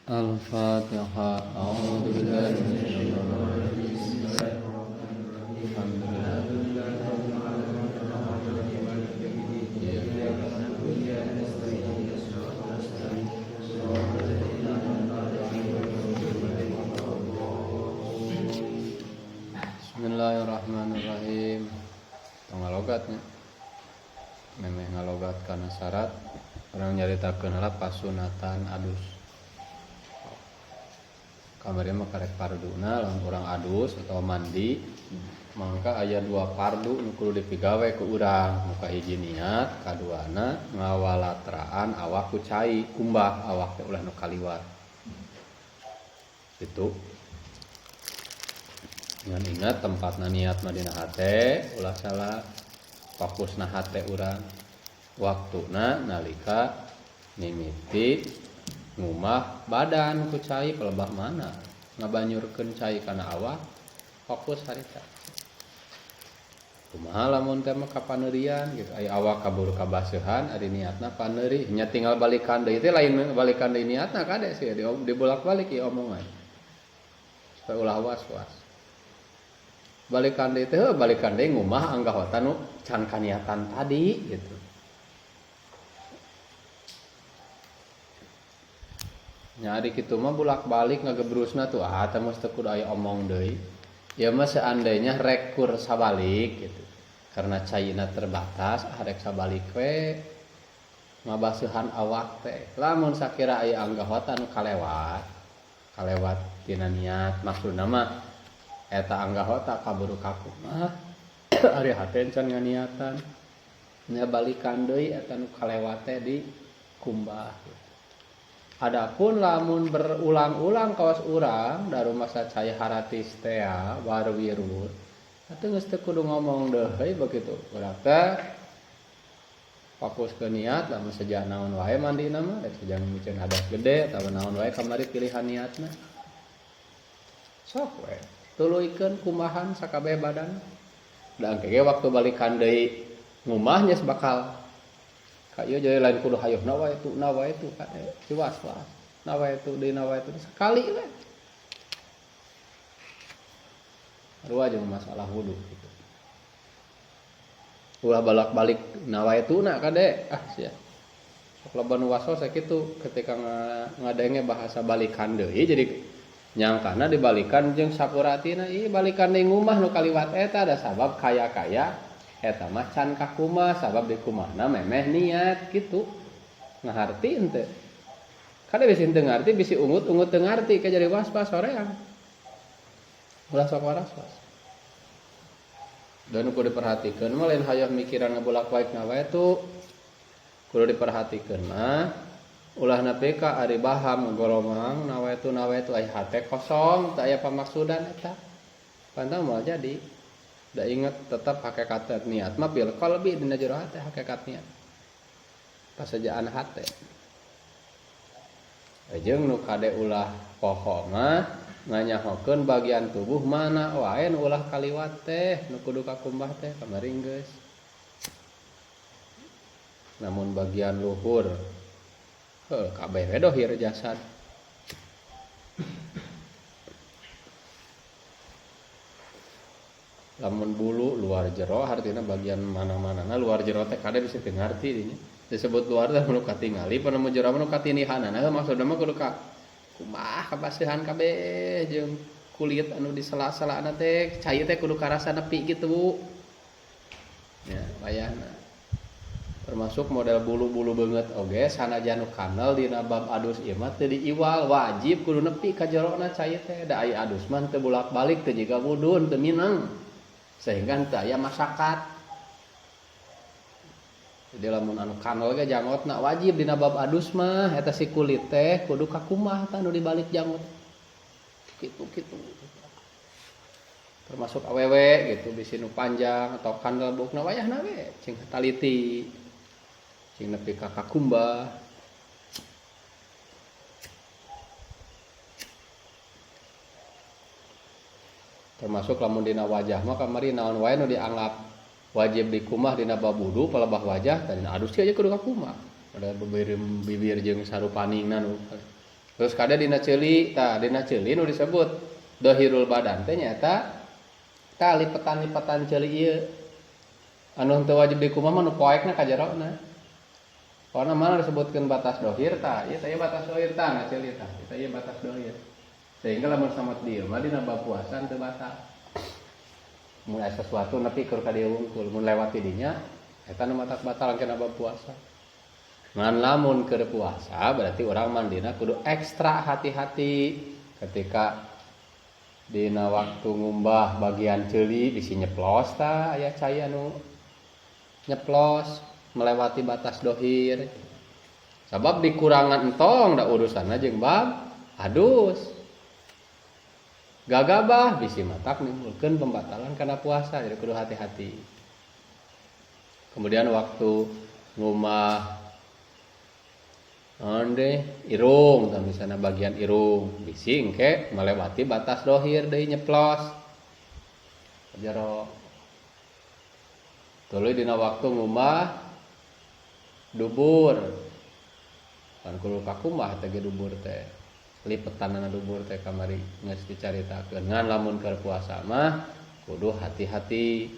Al-Fatihah. A'udzubillahi minasyaitonir rajim. Bismillahirrahmanirrahim. Bismillahirrahmanirrahim. Ngalogatnya memeh ngalogat kana syarat orang nyaritakeun heula pasunatan adus. Kamari mah karek parduna lamun urang adus atau mandi mangka aya dua pardu nu kudu dipigawe ku urang. Nu kahiji niat, kaduana ngawalatraan awak ku cai kumbah awak teh ulah nu kaliwat. Itu ngan ingat tempatna niat mah dina hate ulah salah fokusna hate urang waktuna nalika mimiti ngumah badan ku cai pelebah mana ngabanyurkeun cai kana awak fokus harita kumaha lamun teh mah kapaneurian gitu aya awak kaburu kabaseuhan ari niatna paneuri nya tinggal balikan deui teh lain balikan deui niatna kade sih dibolak-balik ieu omongan supaya ulah was-was balikan deui teh balikan deui ngumah anggahota nu can kaniatan tadi gitu. Nya ari kitu mah bolak-balik ngagebrusna tuh teh mesti kudu aya omong deui. Ya mah seandainya rekur sabalik gitu. Karena caina terbatas rek sabalik we ngabaseuhan awak teh. Lamun sakira aya anggahota nu kalewat tina niat maksudna mah eta anggahota kaburu kakumaha ari hate can nganiatan nya balikan deui eta nu kalewat teh di kumbah gitu. Adapun lamun berulang-ulang kawas urang daru masa cai haratis teh warwirut atuh geus teu kudu ngomong deui begitu urang teh fokus ke niat lamun saja naon wae mandina mah rek sajang mikeun hadas gede atawa naon wae kamari pilihan niatna sok we tuluikeun kumahan sakabeh badan da engke ge waktu balikan deui ngumah nya bakal ka ieu jadi lain kudu hayuh nawa itu kan was-was nawa itu sekali we rua jeung masalah wudu gitu ulah balak-balik nawa itu na kade sia sok loba nu waswas sakitu ketika ngadenge bahasa balikan deui jadi nyangkana dibalikan jeung sakuratina ieu balikan deui ngumah nu kaliwat eta ada sabab kaya-kaya eta mah can kakumaha sabab di kumahna memeh niat gitu ngaharti henteu kada bisi henteu ngarti bisi ungut teu ngarti ke jadi was-was soreang ulah sok was-was dan kudu diperhatikeun mah lain hayang mikiran ngabolak-balik na wae tu kudu diperhatikeun mah ulah nepi ka ari baham ngagolomang na wae tu aya hate kosong teu aya pamaksudan eta pantang moal jadi da ingat tetap hakikat niat mah bil qalbi dina jero hate hakikat niat pasajaan hate jeung nu kade ulah poho mah nganyahokeun bagian tubuh mana wae nu ulah kaliwat teh nu kudu kakumbah teh kamari geus namun bagian luhur kabeh we dohir jasad lamun bulu luar jero artinya bagian mana-manana luar jero teh kada bisa teu ngarti dinya disebut luar teh nu katingali panu jero nu katinihanana maksudna mah kudu ka kumaha kabaseuhan kabeh jeung kulit anu di sela-selana teh cai teh kudu karasa nepi gitu ya wayahna termasuk model bulu-bulu beungeut oge sanajan nu kanal dina bab adus ieu mah teu diiwal wajib kudu nepi ka jerona cai teh da aya adus mah teu bolak-balik teu jiga wudun teu mineng sehingga henteu aya masakat. Jadi lamun anu kanal ge jangotna wajib dina bab adus mah eta si kulit teh kudu kakumaha tah nu dibalik jangot. Kitu. Termasuk awewe gitu bisi nu panjang atau kanal bukna wayahna we cing taliti. Cing nepi ka kakumbah. Termasuk lamun dina wajah mah kamari naon wae nu dianggap wajib dikumah dina bab wudu palebah wajah tadi adus aja kudu kakumah pada bibir jeung sarupaningna nu Terus kada dina ceuli, dina ceuli nu disebut dohirul badan teh nyata lipetan-lipetan ceuli ieu. Anu teu wajib dikumah mah nu poekna ka jerona. Karena mana disebutkeun batas dohir ieu teh batas dohir na ceuli tah. Eta ieu batas dohir. Sehingga lamun samat dieu mah dina bab puasa teu batal. Mun aya sesuatu nepi keur ka dieu wungkul, mun lewati dinya eta nu batal kana bab puasa. Ngan lamun keur puasa berarti urang mandina kudu ekstra hati-hati ketika dina waktu ngumbah bagian ceuli bisi nyeplos tah aya cai anu nyeplos melewati batas dohir. Sabab dikurangan entong da urusanna jeung bab adus. Gagabah bisi matak nimbulkeun pembatalan kana puasa, jadi kudu hati-hati. Kemudian waktu ngumah irung, misalnya bagian irung bisi engke melewati batas dohir deui nyeplos. Jero tuluy dina waktu ngumah dubur. Kan kudu kakumbah teh dubur teh. Lipetanana dubur teh kamari geus dicaritakeun. Ngan lamun keur puasa mah kudu hati-hati.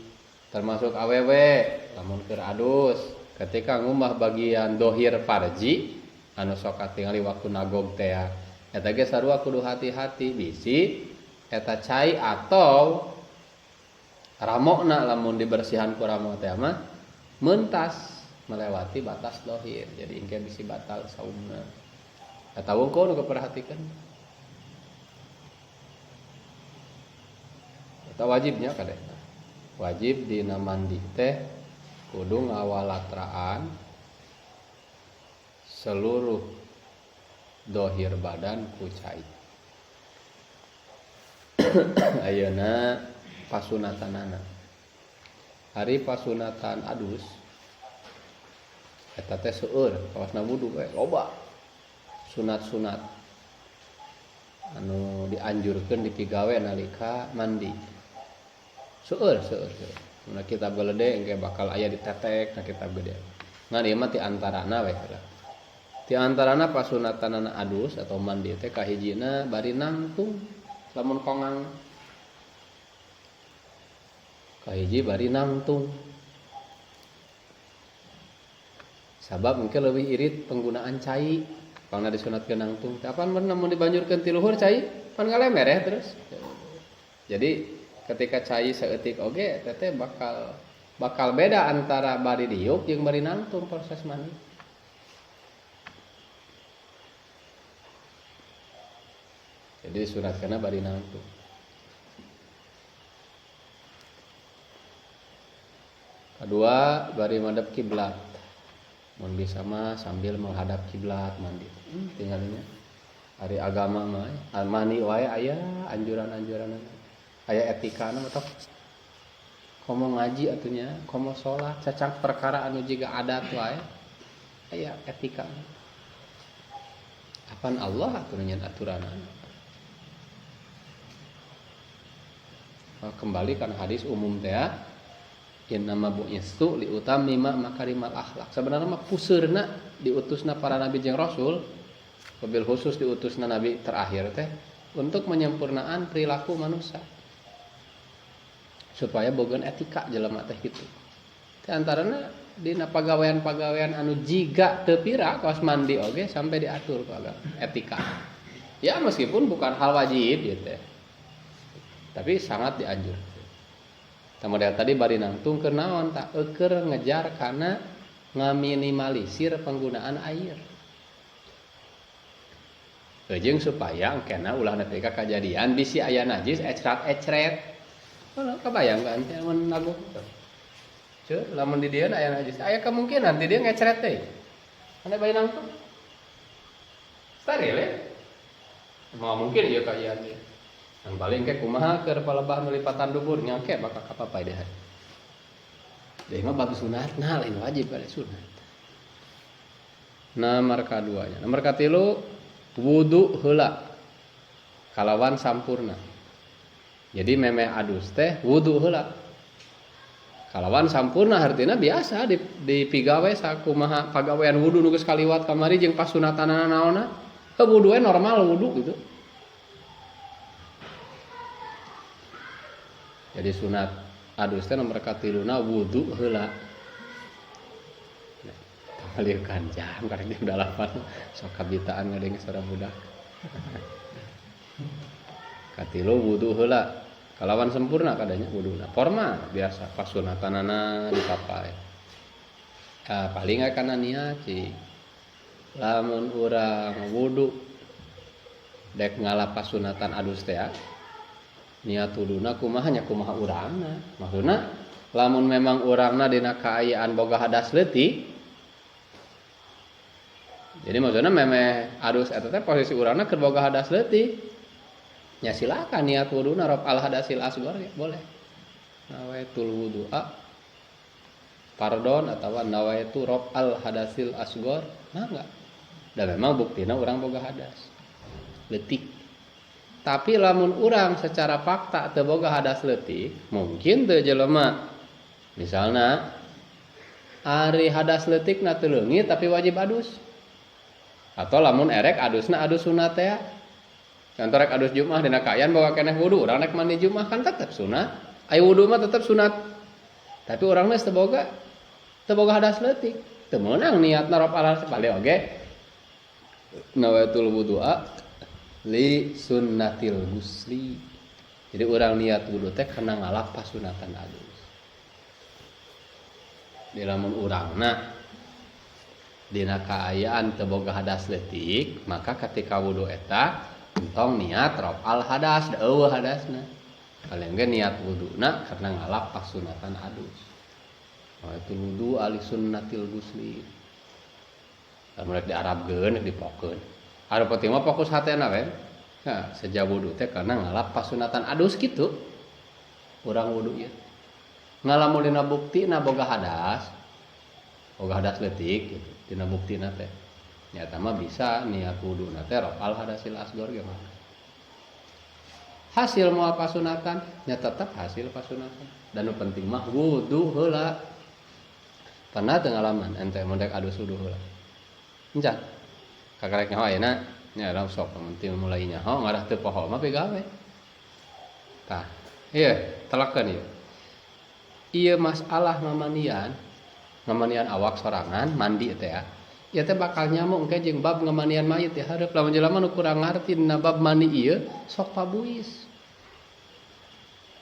Termasuk awewe lamun keur adus ketika ngumah bagian dohir farji anu sok katingali waktu nagog teh eta ge sarua kudu hati-hati bisi eta cai atau ramokna lamun dibersihan ku ramok teh mah mentas melewati batas dohir jadi engke bisi batal saumna eta wungkul nu perhatikeun eta wajibnya kade wajib dina mandi teh kudu ngawalatraan seluruh dohir badan ku cai ayeuna pasunatanana hari pasunatan adus eta teh seueur kawasna wudu we loba sunat-sunat anu dianjurkeun dipigawe nalika mandi seueur mun kitab gede engke bakal aya ditetek na kitab gede ngan ieu mah ti antarana we ti antarana pasunatanana adus atau mandi teh kahijina bari nangtung lamun kongang kahiji bari nangtung sabab mungkin lebih irit penggunaan cai pangna disunatkeun nangtung kapan mun dibanjurkeun ti luhur cai pan ngalemer ya terus jadi ketika cai saeutik oge teteh bakal beda antara bari diuk jeung bari nangtung proses mandi jadi sunatkeunna bari nangtung kedua bari madhep kiblat mun bisa mah sambil menghadap kiblat mandi tinggalnya hari agama mah mandi wae aya anjuran-anjuran aya etikana mah komo ngaji atunya komo salat cacang perkara anu jiga adat wae aya etika apan Allah atunya aturanna kembali kan hadis umum teh innama bu'istu liutammima makarimal akhlak sebenarnya mah puseurna diutusna para nabi jeung rasul wabil khusus diutusna nabi terakhir teh untuk menyempurnaan perilaku manusia supaya bogeun etika jelema teh kitu teh antarana dina pagawean-pagawean anu jiga teu pira kaos mandi oge sampai diatur ku etika ya meskipun bukan hal wajib gitu teh tapi sangat dianjurkan model tadi bari nangtung keur naon tak eukeur ngejar kana ngaminimalisir penggunaan air. Jeung supaya engkena ulah nepi ka kajadian bisi aya najis ecret-ecret. Kalau kebayang kan mun naguh. Ceu lamun di dieu aya najis, aya kemungkinan di dieu ngecret teh. Ane bari nangtung. Steril ya. Mau mungkin ieu kayaan ieu. Yang paling ke kumaha keur palebah nulipatan dubur nyangke bakal kapapai deh. Deui mah bagus sunat, nah lain wajib bari sunat. Nomor kaduanya, nomor katilu wudu heula. Kalawan sampurna. Jadi memeh adus teh wudu heula. Kalawan sampurna artina biasa dipigawe sakumaha pagawean wudu nu geus kaliwat kamari jeung pasunatanana naonna Wudunya normal wudu gitu. Jadi sunat adus teh nomor katiluna wudu heula. Ngalieukan jam karek jam 8 sok kabitaan ngadenge suara budak. Katilu wudu heula. Kalawan sempurna kadanya wuduna. Formal biasa pasunatanana dipapai. Paling kana niat sih. Lamun urang wudu dek ngalapas sunatan adus teh niat wuduna kumaha nya kumaha urangna. Maksudna lamun memang urangna dina kaayaan boga hadas leutik. Jadi maksudnya memeh adus eta teh posisi urangna keur boga hadas leutik. Ya silakan niat wuduna rob al hadasil asghar ya boleh. Nawaitul wudu'a pardon atau nawaitu rob al hadasil asghar nah enggak. Dan memang buktina urang boga hadas leutik. Tapi lamun urang secara fakta teu boga hadas leutik, mungkin teu jelema. Misalna ari hadas leutikna teu leungit tapi wajib adus. Atau lamun erek adusna adus sunat teh. Contoh rek adus Jumat dina kaayaan bawa keneh wudu, urang rek mandi Jumat kan tetep sunat. Aya wudu mah tetep sunat. Tapi urang mah teu boga hadas leutik. Teu meunang niatna rob al balik oge. Nawaitul wudu'a li sunnatil gusli. Jadi urang niat wudu teh kana ngalapas sunatan adus. Di lamun urangna dina kaayaan teu boga hadas leutik, maka ketika wudu eta entong niat rob al hadas da eueuh hadasna. Paling ge niat wuduna karena ngalapas sunatan adus. Nawaitul wudu'a li sunnatil gusli. Lamun rek diarabkeun, dipokeun. Are penting mah fokus hatena we. Nah, sejak wudu teh karena ngalapas sunatan adus kitu. Urang wudu ieu. Ngalamun dina buktina boga hadas leutik gitu. Dina buktina teh. Nyata mah bisa niat wuduna teh rob al hadasil asghar ge mah. Hasil moal pasunatan nya tetep hasil pasunatan. Dan nu penting mah wudu heula. Pernah teu ngalaman ente mun rek adus wudu heula. Encan. Kakarek nyaho ayeuna nya urang sok penting mulai nyaho ngarah teu poho mah pegawe. Tah, ieu telekeun ieu. Ieu masalah ngamanian awak sorangan mandi teh ya. Ieu teh bakal nyambung engke jeung bab ngamanian mayit ya hareup lamun jelema nu kurang ngarti dina bab mandi ieu sok pabuis.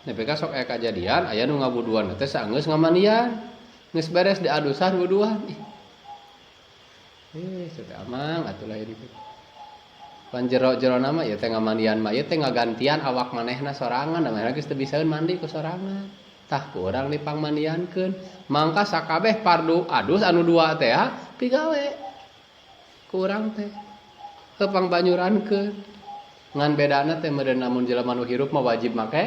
Nepika sok aya kajadian aya nu ngabuduan teh saenggeus ngamanian. Geus beres diadusan wuduan. Sudah amang atuh lain itu. Pan jero-jero nama ya teh ngamandian mayit teh ngagantian awak manehna sorangan da manehna geus teu bisaeun mandi ku sorangan. Tah ku urang dipangmandiankeun. Mangka sakabeh pardu adus anu dua teh pigawe. Ku urang teh tepang banyurankeun. Ngan bedana teh meureun lamun jelema nu hirup mah wajib make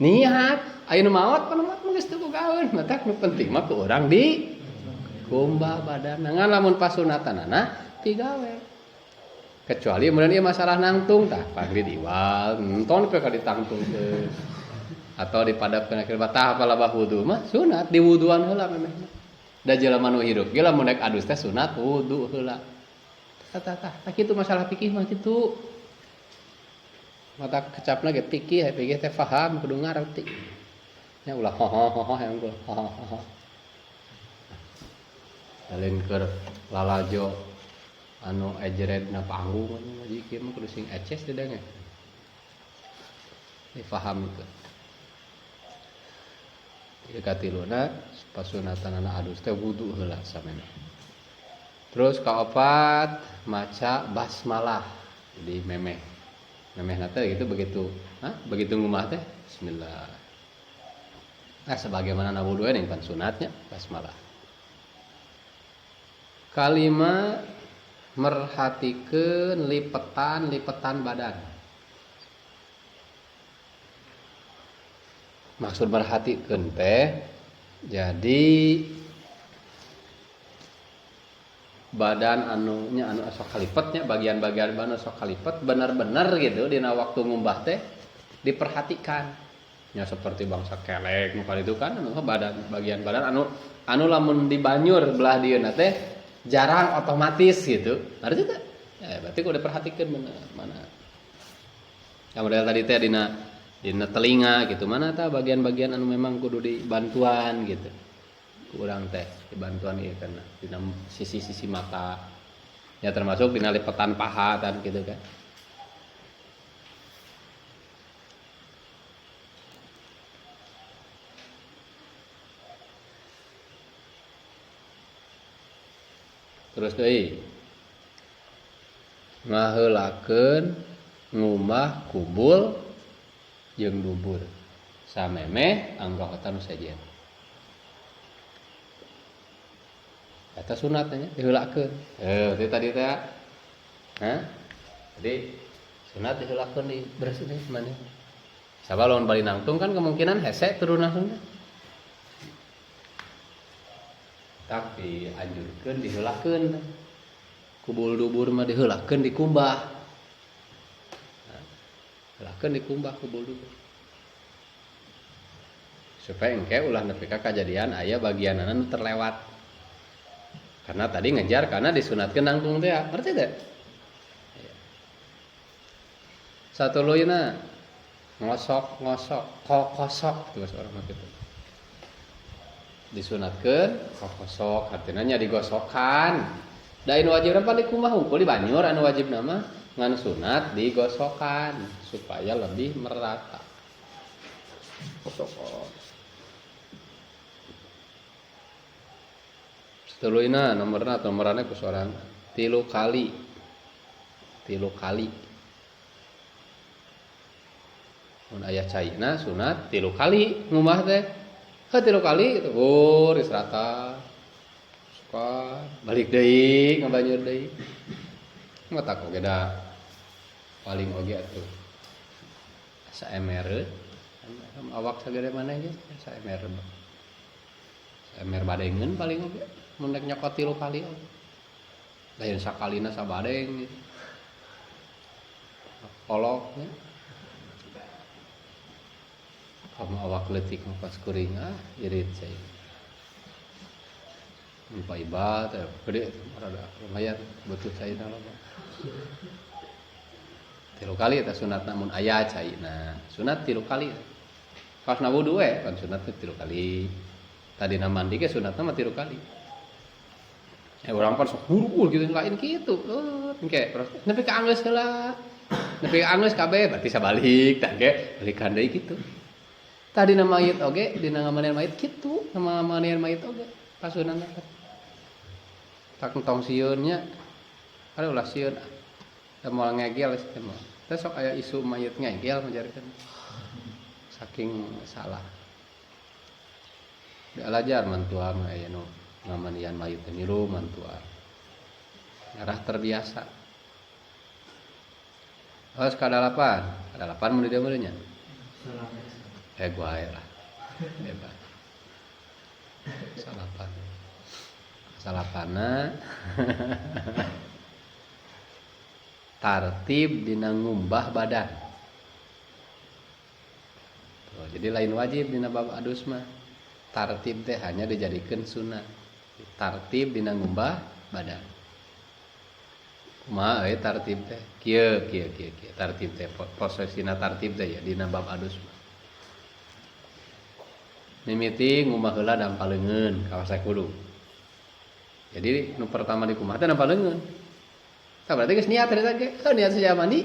niat. Aya nu maot pan geus teu bogaeun. Matak nu penting mah ku urang di kumbah badan ngan lamun pasunatanana pigawe kecuali kemudian ieu masalah nangtung tah pangri diwal enton pe ka ditangtungkeun atau dipadapkeun keur batah palabah wudu mah sunat diwuduan heula memehna da jelema nu hirup ge lamun rek adus teh sunat wudu heula tah kitu masalah fikih mah kitu mata kecapna ge fikih teh paham kudu ngarti nya ulah ho hayang gua ho Lain keur lalajo anu ejredna panggung anu ngaji kieu mah kudu sing eces teh dange. Dipaham itu. Ieu katiluna pasunatanana adus teh wudu heula samana. Terus kaopat maca basmalah. Jadi memehna teh gitu begitu ngumah teh bismillah. Sebagaimana wudu ning pan sunatnya basmalah. Kalima merhatikeun lipetan badan. Maksud merhatikeun teh jadi badan anu sok kalipetnya bagian-bagian badan sok kalipet benar-benar gitu dina waktu ngumbah teh diperhatikan. Ya seperti bangsa kelek nu itu kan anu badan bagian badan anu lamun di banyur belah dieuna teh jarang otomatis gitu. Berarti teh berarti kudu perhatikan mana. Yang model tadi teh dina telinga gitu. Mana tah bagian-bagian anu memang kudu dibantuan gitu. Kurang teh dibantuan ieu kana dina sisi-sisi mata. Ya termasuk dina lipetan paha kan gitu kan. Terus deui ngaheulakeun ngumah kubul jeung dubur samemeh anggotan sajen. Eta sunat nya diheulakeun. Itu tadi teh. Jadi sunat diheulakeun di bersih maneh. Sabab lamun bali nangtung kan kemungkinan hese turun langsung. Tapi anjurkeun diheulakeun. Kubul dubur mah diheulakeun dikumbah. Heulakeun dikumbah kubul dubur. Supaya engke ulah nepi ka kajadian aya bagianana nu terlewat. Karena tadi ngejar karena disunatkeun nangtung teh, ngerti teh? Satuluyna ngosok kokosok terus orang mah kitu. Disunatkeun kokosok artina nya digosokan. Da anu wajibna paling kumaha hungkul di banjur anu wajibna mah ngan sunat digosokan supaya lebih merata. Gosokon. Satuluyna nomorana ku sorang 3 kali. 3 kali. Mun aya caina sunat 3 kali ngumah teh. 3 kali gitu. Israta. Suka balik deui, ngabanyur deui. Mata kok geda paling oge atuh. Saemer. Awak sagede maneh ge saemer. Saemer badengeun paling oge. Mun rek nyokot 3 kali oge. Lain sakalina sabadeng gitu. Koloknya. Kamu awak leutik pas kuring irit saya. Lupa ibadah, gede rada lumayan butuh cairna loba. 3 kali eta sunat namun aya cairna. Sunat 3 kali. Pas wudu we kan sunat 3 kali. Tadi mandi ge sunatna mah 3 kali. Urang pan sok hurul gitu lain kitu. Engke terus nepi ka anggeus heula. Nepi ka anggeus kabeh berarti sabalik tah ge balikan deui kitu. Tadi nama mayit oge, dina ngamanean mayit kitu, nama ngamanean mayit oge. Pasunanna teh. Tak tong sieunnya. Ada ulah sieun. Da moal ngegel teh mah. Teh sok aya isu mayit ngegel majarkeun. Saking salah. Dialajar mantua mah aya nu ngamanean mayit teh milu mantua. Ngarah terbiasa. Harus kadalapan. Kadalapan mun di dieu nya. Gua lah. Hebat. Salapana. Tartib dina ngumbah badan. Tuh, jadi lain wajib dina bab adus mah. Tartib teh hanya dijadikeun sunat. Tartib dina ngumbah badan. Kumaha euy tartib teh? Kieu. Tartib teh posesina tartib teh ya dina bab adus mah. Mimiti ngumah heula dampaleungeun kawas kudu. Jadi nu pertama di kumaha teh dampaleungeun. Tah berarti geus niat eta ge. Niat saja mandi.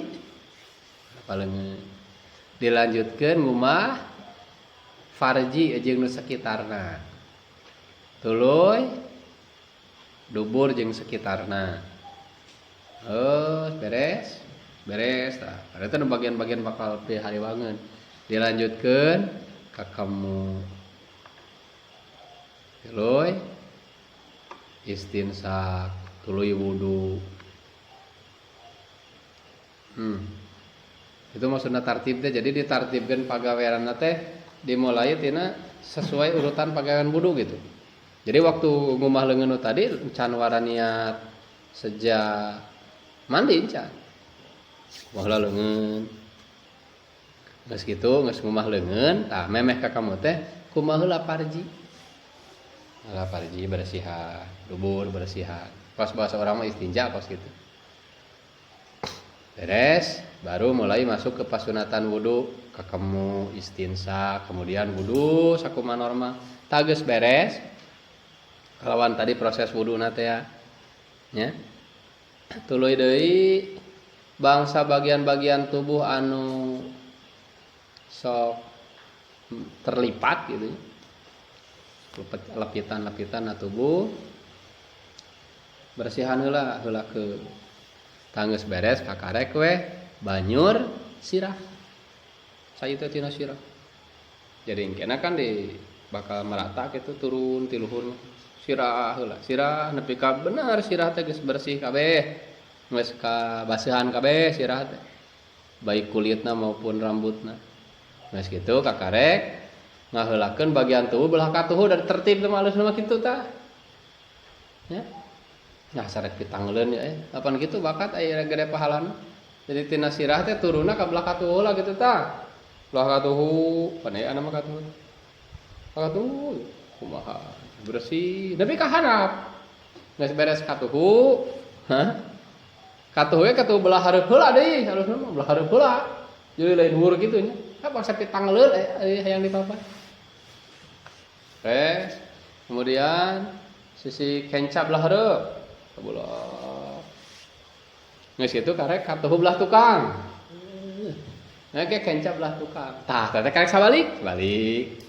Dampaleungeun. Dilanjutkeun ngumah farji jeung nu sakitarna. Tuluy dubur jeung sakitarna. Beres tah. Berarti nu bagian-bagian bakal dihariwangeun. Dilanjutkeun ka kamu tuluy istinsak, tuluy wudu. Itu maksudna tartib teh. Jadi ditartibkeun pagaweanna teh dimulai tina sesuai urutan pagawean wudu gitu. Jadi waktu ngumah leungeun tadi can wara niat sejak mandi can. Wah leungeun. Geus kitu geus ngumah leungeun, tah memeh ka kamu teh kumaha heula parji. Heula parji bersihan, dubur bersihan. Pas bahasa orang mah istinja pas gitu. Beres, baru mulai masuk ke pasunatan wudu, kakemu istinsya, kemudian wudu sakuma normal. Tages beres, kalawan tadi proses wudu nate ya. Tuluy deui bangsa bagian-bagian tubuh anu sok terlipat gitu. Lapitan-lapitan tubuh bersihan heula ke tanggeus beres kakarek we banyur sirah saya teh tina sirah jadi engkena kan di bakal merata gitu turun ti luhur sirah heula sirah nepi ka bener sirah teh geus bersih kabeh geus kabasihan kabeh sirah teh baik kulitna maupun rambutna geus kitu kakarek ngaheulakeun bagian tubuh belah katuhu dari tertib teh alus mah kitu tah ya. Nah sarek pitangleun ya apan kitu bakat aya gede pahalana. Jadi tina sirah teh turunna ka belah katuhu lah kitu tah. Belah katuhu, panaya mah katuhu. Katuhu kumaha bersih, tapi ka handap. Geus beres katuhu, Katuhu ge katuhu belah hareup heula deui, harusna mah belah hareup heula. Jadi lain hur kitu nya. Bangsa pitangleun hayang dipapat. Beres. Kemudian sisi kenca belah hareup. Bulak. Geus kitu karek katuhu belah tukang. Ge kenca belah tukang. Tah teh karek sabalik, balik.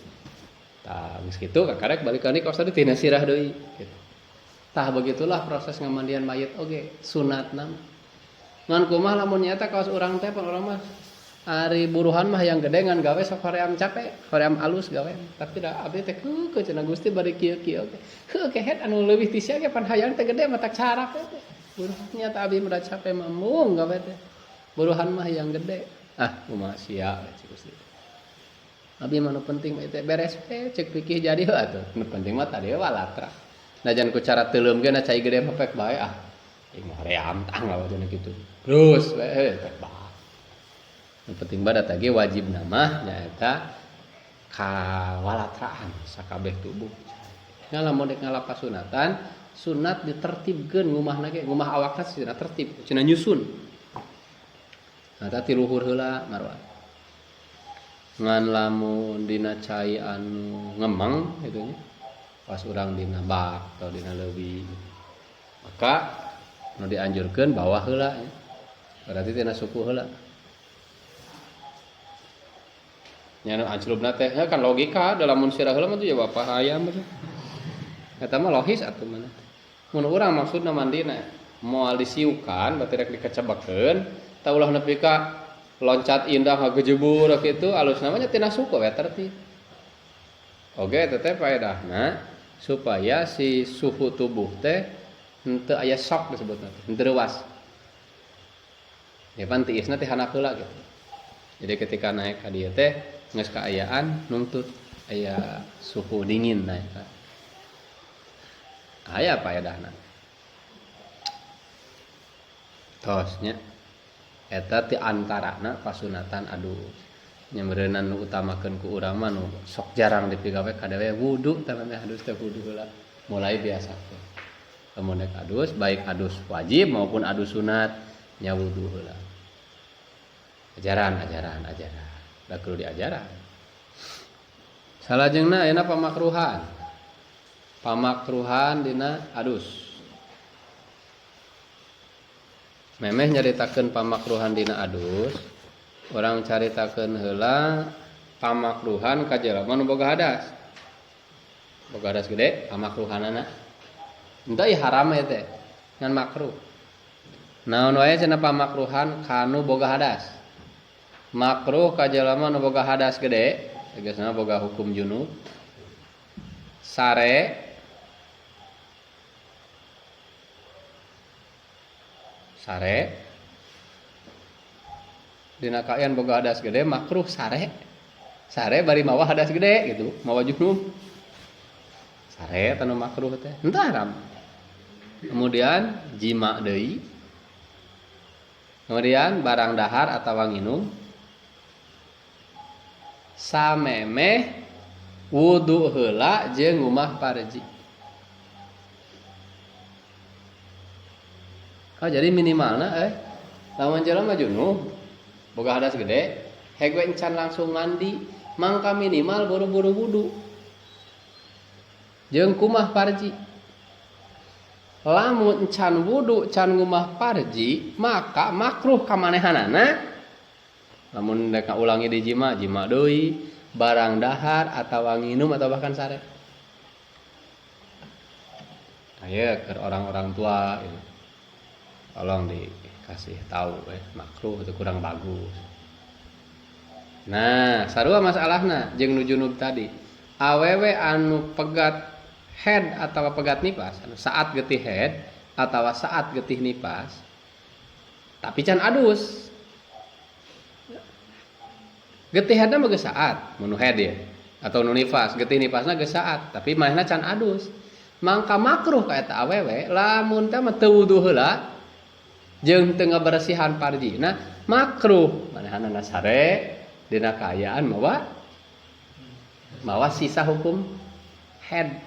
Tah geus kitu karek balik ka kos tadi tina sirah deui gitu. Tah begitulah proses ngamandian mayit oge sunatna. Ngan kumaha lamun nyaeta kaos urang teh pan urang mah ari buruhan mah yang gede ngan gawe sok hoream capek, hoream alus gawe. Tapi da abdi teh ke cenah Gusti bari kieu-kieu oge. Heuh kehet anu leuwih ti sia ge pan hayang teh gede mah tak carap teh. Buruhan nyata abdi mah capek mamung gawe teh. Buruhan mah yang gede. Ah, kumaha sia cik Gusti. Abdi mah nu penting mah teh beres teh cek pikih jadi heuh atuh. Nu penting mah tadi walatra. Najan ku cara teuleum ge na cai gede mah pek bae ah. Ing mah hoream tah ngawajeun kitu. Terus we pek bae. Yang penting badat lagi wajib nama nyaeta kawalatraan sakabeh tubuh. Nya lamun dek ngalapas sunatan, sunat ditertibkeun ngumahna ge, ngumah awakna cenah tertib, cenah nyusun. Nah tadi luhur heula marwa. Ngan lamun dina cai anu ngemeng gitu nya. Pas urang dina bak atau dina leuwih. Maka nu dianjurkeun bawah heula nya. Berarti tina suku heula. Nya anjlubna teh kan logika dalam mun sirah heula mah tuh ya bapak hayam teh. Eta mah logis atuh mana. Mun urang maksudna mandina moal disiukan berarti rek dikecebekeun tah ulah nepi ka loncat indah ngagejebur kitu alus namanya tina suku we tertib. Oge eta teh faedahna supaya si suhu tubuh teh henteu aya sok disebutna henteu reuas. Ya pan tiisna teh handap heula gitu. Jadi ketika naik ka dieu teh geus kaayaan nuntut aya suhu dingin naik ka. Aya paedahna. Tos nya eta ti antarana pasunatan adus. Nya meureunna nu utamakeun ku urang mah nu sok jarang dipigawe kadawe wudu teh mah adus teh wudu heula. Mulai biasa teh. Lamun dek adus baik adus wajib maupun adus sunat nya wudu heula. Ajaran. Da kudu diajaran. Salajengna ayeuna pamakruhan. Pamakruhan dina adus. Memeh nyaritakeun pamakruhan dina adus, urang caritakeun heula pamakruhan ka jelema nu boga hadas. Boga hadas gede pamakruhanana. Henteu ieu haram teh, ngan makruh. Naon wae cenah pamakruhan kanu boga hadas. Makruh ka jelema nu boga hadas gede, tegasna boga hukum junub. Sare dina kaean boga hadas gede makruh sare bari mawa hadas gede gitu, mawa junub. Sare tanu makruh teh, henteu haram. Kemudian jima deui. Kemudian barang dahar atawa nginum. Samemeh wudu heula jeung ngumah parji. Jadi minimalna lamun jelema junub boga hadas gede hege encan langsung mandi mangka minimal buru-buru wudu jeung kumah parji lamun encan wudu can ngumah parji maka makruh kamanehanana lamun rek ulangi di jima deui barang dahar atawa nginum atau bahkan sare aya ke orang-orang tua gitu. Tolong dikasih tahu makruh itu kurang bagus. Nah, sarua masalahna jeung nu junub tadi. Awewe anu pegat head atau pegat nipas, anu saat getih head atau saat getih nipas. Tapi can adus. Getih headna mah geus saat, mun head ya. Atau nu nifas, getih nipasna geus saat, tapi manehna can adus. Mangka makruh ka eta awewe lamun teh mah teu wudu heula jeung teu ngabersihan parji. Nah, makruh manehanana sare dina kaayaan mawa sisa hukum head.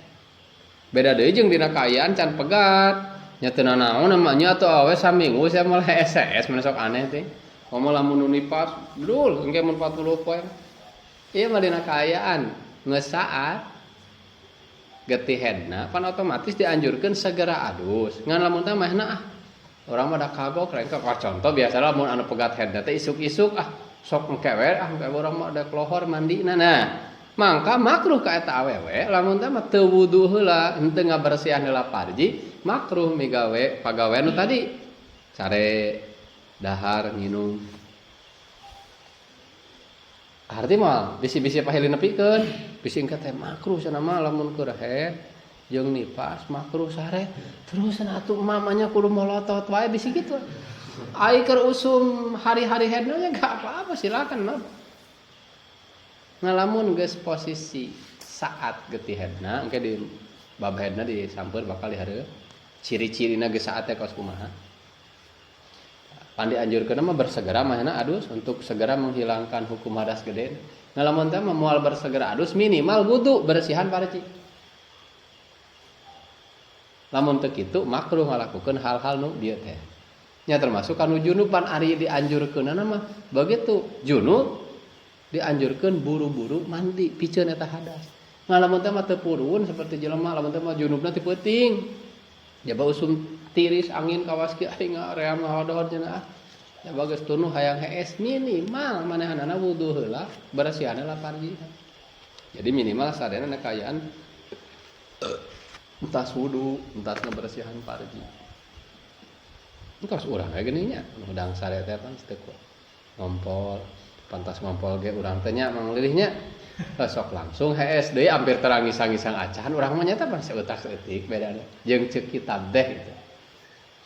Beda deui jeung dina kaayaan can pegat. Nya teu naon namanya atuh awe saminggu saya mulai SS mana sok aneh teh. Ngomong lamun nipas, dul engke mun 40 poe. Ieu mah dina kaayaan geus saat getih headna pan otomatis dianjurkeun segera adus. Ngan lamun teh mahna orang mah da kagok rengkek contoh biasa lamun anu pegat headna teh isuk-isuk sok engkewe urang mah da klohor mandina. Nah, mangka makruh ka eta awewe lamun teh mah teu wudu heula henteu ngabersihan heula parji makruh migawe pagawe nu tadi care dahar nginum arti mah bisi-bisi pahili nepikeun bisi engke teh makruh cenah mah lamun keur head jeung nipas makruh sare terus atuh mamanya kudu molotot wae bisi kitu. Ai keur usum hari-hari headna nya gak apa-apa silakan mah. Ngalamun geus posisi saat getih headna engke di bab headna disamper bakal dihareup ciri-cirina geus saat teh kos kumaha. Pan dianjurkeun mah bersegera mahna adus untuk segera menghilangkan hukum hadas gede. Ngalamun teh moal bersegera adus minimal wudu bersihan parji. Lamun teu kitu makruh ngalakukeun hal-hal nu dieu teh. Nya termasuk kanu junub pan ari dianjurkeunana mah begitu. Junub dianjurkeun buru-buru mandi piceun eta hadas. Ngalamun teh mah teu purun seperti jelema lamun teh mah junubna teu peuting. Jaba usum tiris angin kawas ki aing ream ngahodor cenah. Ya bagus tunuh hayang hees minimal manehanana wudu heula bersihan heula parji. Jadi minimal sadayana kaayaan entas wudu, entas ngabersihan parji. Engkos urang kayak gini nya, udang sare teh pan teu ngompol, pantas ngompol ge urang teh nya manglilihnya. Sok langsung hees deui hampir terangis-angisang acan urang mah nya teh pan seutak-eutik bedana. Jeung ceuk kitab teh gitu.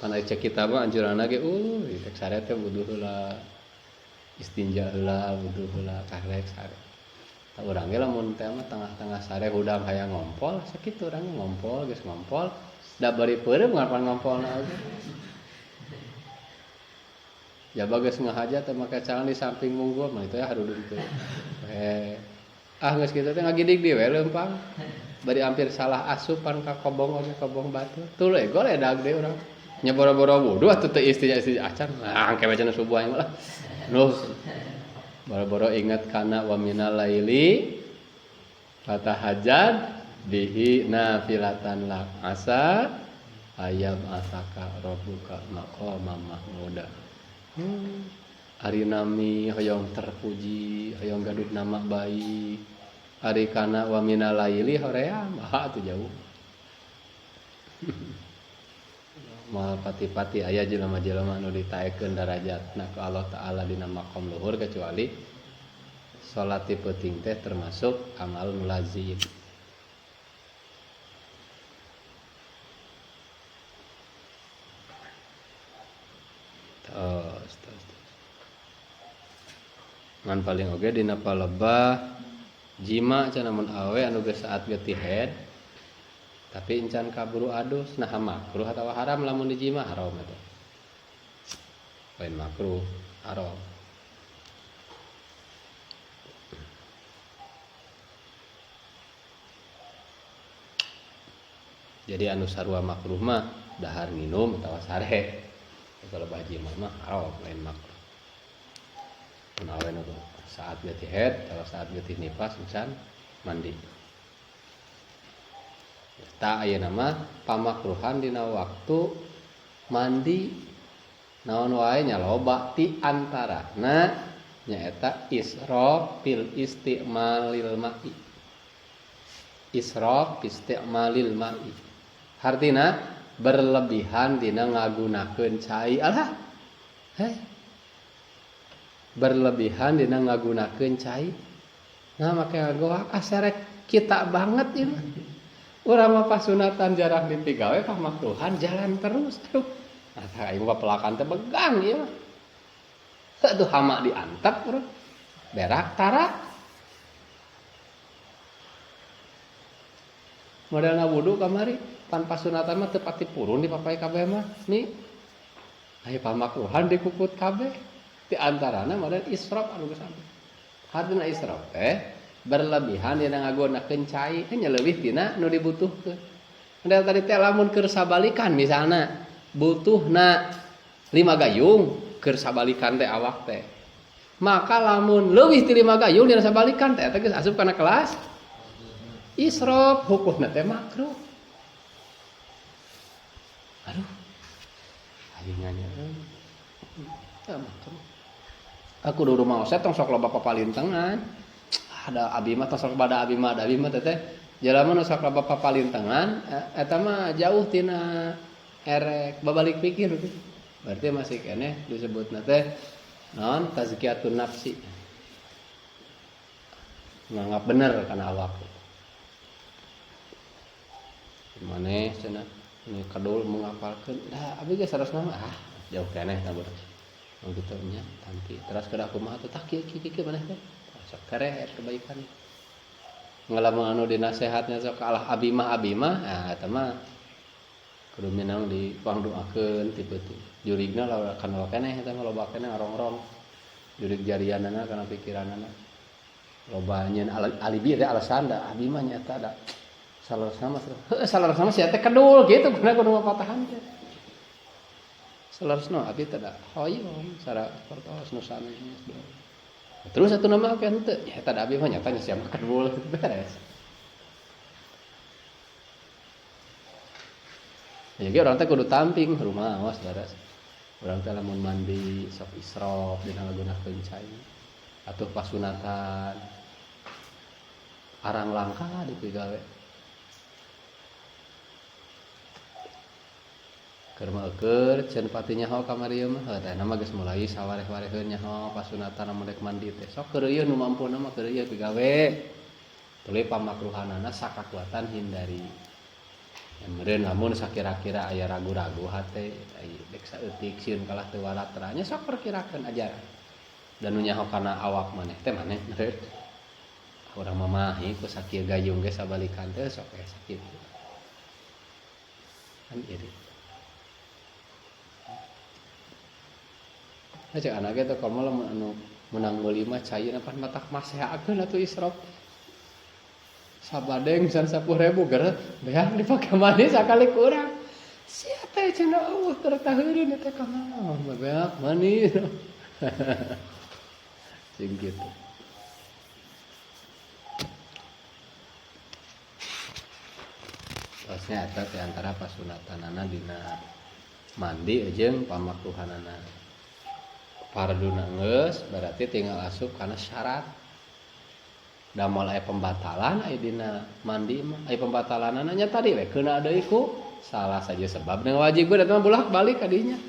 Kana cek kitab mah anjuranna ge tek sare teh wudu heula, istinja heula, wudu heula, karek sare. Tah urang ge lamun teh mah tengah-tengah sare hudang hayang ngompol, sakitu urang ngompol geus ngompol, da bari peureum ngapan ngompolna oge. Ya bagus ngahajat teh make cangan di samping munggul mah itu ya harudun teh. Geus kitu teh ngagidig di we leumpang. Bari hampir salah asupan ka kobong oge kobong batu. Tuluy goledag deui urang. Nya boro-boro wudu atuh teu istinya acan. Nah, angke bacana subuh aing mah. Nuh. Boro-boro ingat kana wa minal laili fatahajjad bihi nafilatan lak asa ayam asaka rabbuka maqama mahmuda. Ari nami hoyong terpuji, hoyong gaduh nama baik. Ari kana wa minal laili hoream, atuh jauh. Moal pati-pati aya jelema-jelema anu ditaekeun darajatna ka Allah taala dina maqam luhur kecuali salat ti peuting teh termasuk amal nu lazim. Tos. Ngan paling oge dina palebah jima cenah mun awe anu geus saat getih head tapi encan kaburu adus nah makruh atawa haram lamun dijima haram eta. Lain makruh, haram. Jadi anu sarua makruh mah dahar nginum atawa sare. kalau bahaji mah haram lain makruh menawen itu saat getih head kalau saat getih nifas misalkan mandi tak aya nama pamakruhan dina waktu mandi naon wae nya loba ti antarana nyaeta israf fil isti'malil ma'i israf isti'malil ma'i artina berlebihan dina ngagunakeun cai alah berlebihan dina ngagunakeun cai nah make ngagoak aserek kita banget ieu urang mah pasunatan jarang dipigawe pamakruhan jalan terus aduh nah ieu mah pelakan teh begang ieu mah atuh hama diantep urang berak tarak modelna wudu kamari pan pasunatan mah teu pati purun dipapai kabeh mah nih aya pamakruhan dikukut kabeh di antarana model israf anu geus sampe hadina israf berlebihan dina ngagunakeun cai nya leuwih tina nu dibutuhkeun model tadi teh lamun keur sabalikan misalna butuhna 5 gayung keur sabalikan teh awak teh maka lamun leuwih ti 5 gayung dina sabalikan teh geus asup kana kelas israf hukumna teh makruh aduh ayeuna makruh aku dulu mau set tong sok loba papalintengan ada abi mah sok bada abi mah teteh jalama sok loba papalintengan eta mah jauh tina erek babalik pikir berarti masih keneh disebutna teh naon tazkiyatun nafsi nganggap bener kana awak maneh cenah ini kadul mengapalkeun da abi geus sarosna mah jauh keneh tabur gitu nya tampi terus kada kumaha teh tak kieu maneh teh sok kere kebaikan ngalamun anu dinasehatnya sok Allah abi mah eta mah kudu minang di pang doakeun ti beuti jurigna lawan kana keneh eta mah loba keneh ngarong-rong jurig jarianana kana pikiranana loba nyeun alibi teh alasan da abi mah nyata da salarosna mah sia teh kedul gitu kudu patahan teh salarosna abi teh da hoyong sara pertos nu sanes terus satu nama ke henteu nya eta da abi mah nyata nya sia mah kedul beres ya ge urang teh kudu tamping rumah awas beres urang teh lamun mandi sok israf dina ngagunakeun cai atuh pasunatan arang langka dipigawe keur meukeur ceun pati nyaho kamari ieu mah eta mah geus mulai sawareh-wareheun nyaho pasunatan lamun rek mandi teh sok keur ieu nu mampuna mah keur ieu pigawe tuluy pamakruhanana sakakuatan hindari meureun lamun sakira-kira aya ragu-ragu hate aya dek saeutik sieun kalah teu walatra nya sok perkirakeun ajaran dan nu nyaho kana awak maneh teh maneh meureun urang mamahi ku sakieu gayung ge sabalikan teh sok aya sakitu kan iri cek anak itu kalau malah anu menang meuli mah cai pan matak masehakeun atuh israf sabadeng san 10.000 gara beak dipake mani sakali kurang sia teh cenah Allah tertaheureun teh ka mah beak mani sing kitu tasnya eta teh antara pasunatanana dina mandi jeung pamakruhanana farduna geus berarti tinggal asup kana syarat da moal aya pembatalan aya dina mandi mah aya pembatalanana nya tadi we keuna deui ku salah saja sebab dengan wajib eta mah bolak-balik ka dinya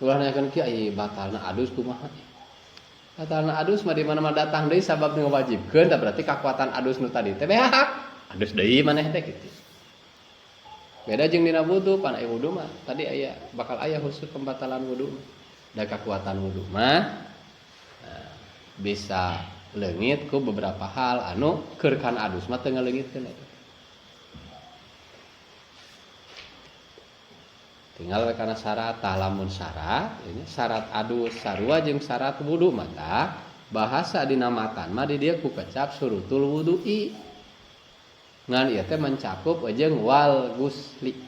ulah nanyakeun kieu aya batalna adus kumaha batalna adus mah di mana-mana datang deui sabab dengan wajibkeun da berarti kakuatan adus nu tadi teh beak adus deui maneh teh kitu beda jeung dina wudu pan aya wudu mah tadi aya bakal aya khusus pembatalan wudu da kekuatan wudu mah bisa leungit ku beberapa hal anu keur kana adus mah teu ngaleungitkeun eta tinggal we kana syarat tah lamun syarat ini syarat adus sarua jeung syarat wudu mah bahasa dina matan mah di dieu ku kecap surutul wudu'i ngan ieu teh mencakup jeung wal gusli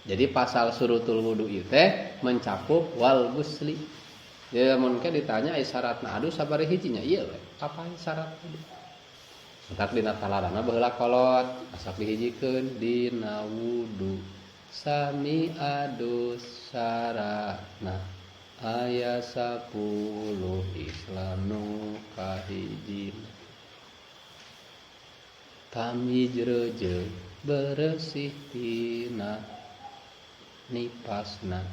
Jadi pasal surutul wudu ieu teh mencakup wal gusli. Jadi mungkin ditanya syaratna adu sabari hijinya ieu we. Apa syarat wudu? Entak dina talarana baheula kolot, asak dihijikeun dina wudu. Sami adu syaratna aya 10 Islam nu kahijina. Tamyiz reujeuh bersih tina nipasna.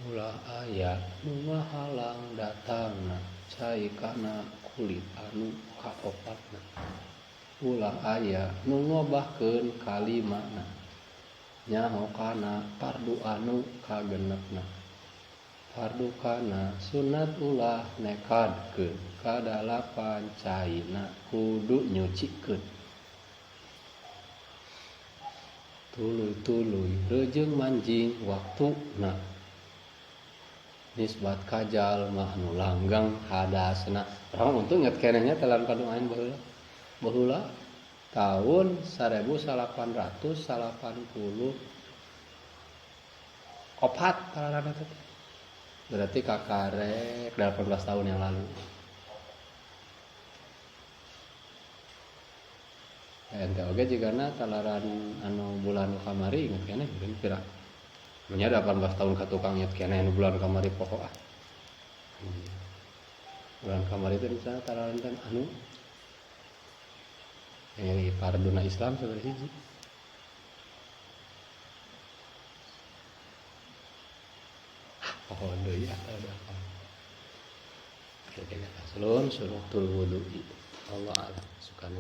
Ulah aya nu ngahalang datangna cai kana kulit anu kaopatna. Ulah aya nu ngobahkeun kalimana nyaho kana fardu anu kagenepna. Fardu kana sunat ulah nekadkeun kadalapan caina kudu nyucikeun. Tuluy-tuluy reujeng manjing waktuna. Nisbat kajal mah anu langgang hadasna. Urang untung inget kenehnya telan paduain baheula tahun 1884 talarana teh. Berarti kakarek 18 tahun yang lalu. Ente oge jigana talaran anu bulan kamari inget keneh mungkin pira. Nya 18 tahun ka tukang nyet keneh anu bulan kamari pokok ah. Bulan kamari teh misalnya talaran teh anu parduna Islam sabari hiji. Pokok deui atuh ada apa. Kira-kira salun surutul wudu. Allah a'lam. Sukan